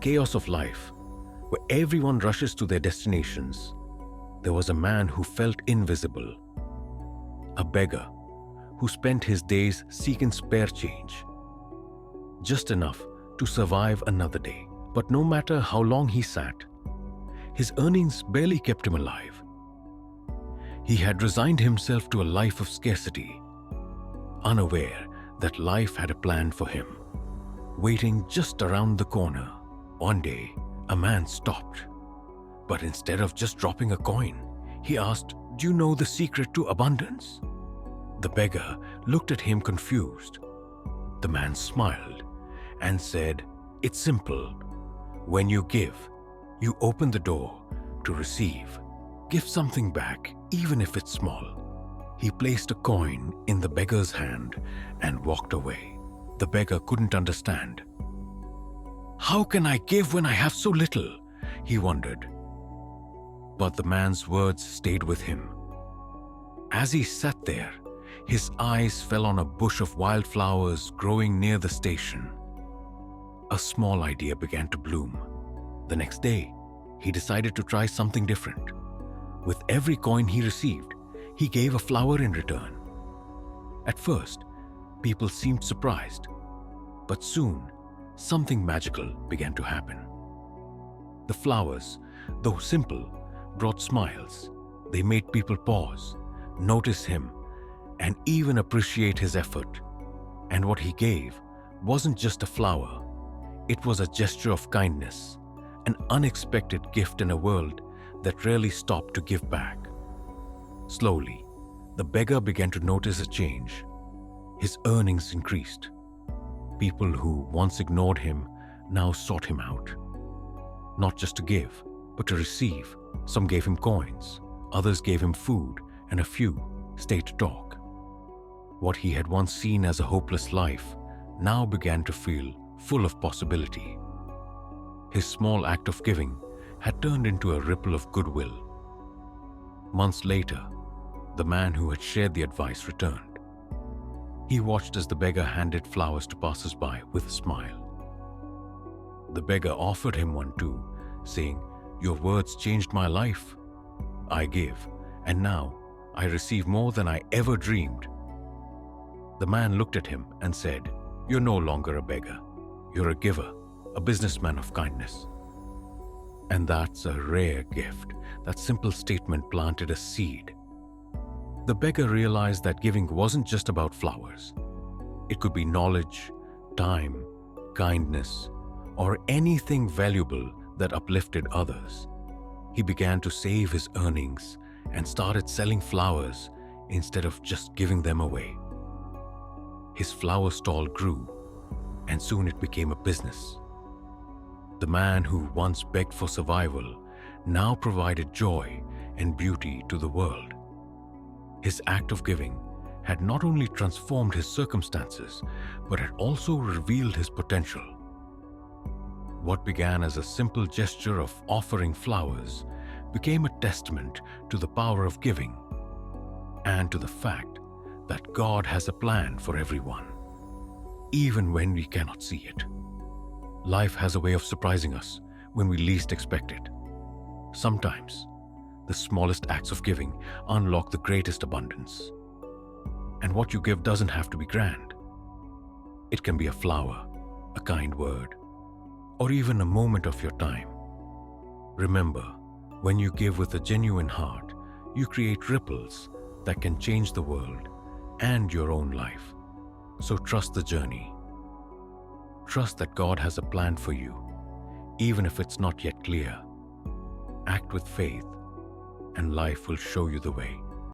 chaos of life, where everyone rushes to their destinations, there was a man who felt invisible. A beggar who spent his days seeking spare change, just enough to survive another day. But no matter how long he sat, his earnings barely kept him alive. He had resigned himself to a life of scarcity, unaware that life had a plan for him, waiting just around the corner. One day, a man stopped, but instead of just dropping a coin, he asked, "Do you know the secret to abundance?" The beggar looked at him confused. The man smiled and said, "It's simple. When you give, you open the door to receive. Give something back, even if it's small." He placed a coin in the beggar's hand and walked away. The beggar couldn't understand. "How can I give when I have so little?" he wondered. But the man's words stayed with him. As he sat there, his eyes fell on a bush of wildflowers growing near the station. A small idea began to bloom. The next day, he decided to try something different. With every coin he received, he gave a flower in return. At first, people seemed surprised, but soon, something magical began to happen. The flowers, though simple, brought smiles. They made people pause, notice him, and even appreciate his effort. And what he gave wasn't just a flower. It was a gesture of kindness, an unexpected gift in a world that rarely stopped to give back. Slowly, the beggar began to notice a change. His earnings increased. People who once ignored him now sought him out. Not just to give, but to receive. Some gave him coins, others gave him food, and a few stayed to talk. What he had once seen as a hopeless life now began to feel full of possibility. His small act of giving had turned into a ripple of goodwill. Months later, the man who had shared the advice returned. He watched as the beggar handed flowers to passers-by with a smile. The beggar offered him one too, saying, "Your words changed my life. I give, and now I receive more than I ever dreamed." The man looked at him and said, "You're no longer a beggar. You're a giver, a businessman of kindness." And that's a rare gift. That simple statement planted a seed. The beggar realized that giving wasn't just about flowers. It could be knowledge, time, kindness, or anything valuable that uplifted others. He began to save his earnings and started selling flowers instead of just giving them away. His flower stall grew, and soon it became a business. The man who once begged for survival now provided joy and beauty to the world. His act of giving had not only transformed his circumstances, but had also revealed his potential. What began as a simple gesture of offering flowers became a testament to the power of giving and to the fact that God has a plan for everyone, even when we cannot see it. Life has a way of surprising us when we least expect it. Sometimes, the smallest acts of giving unlock the greatest abundance. And what you give doesn't have to be grand. It can be a flower, a kind word, or even a moment of your time. Remember, when you give with a genuine heart, you create ripples that can change the world and your own life. So trust the journey. Trust that God has a plan for you, even if it's not yet clear. Act with faith, and life will show you the way.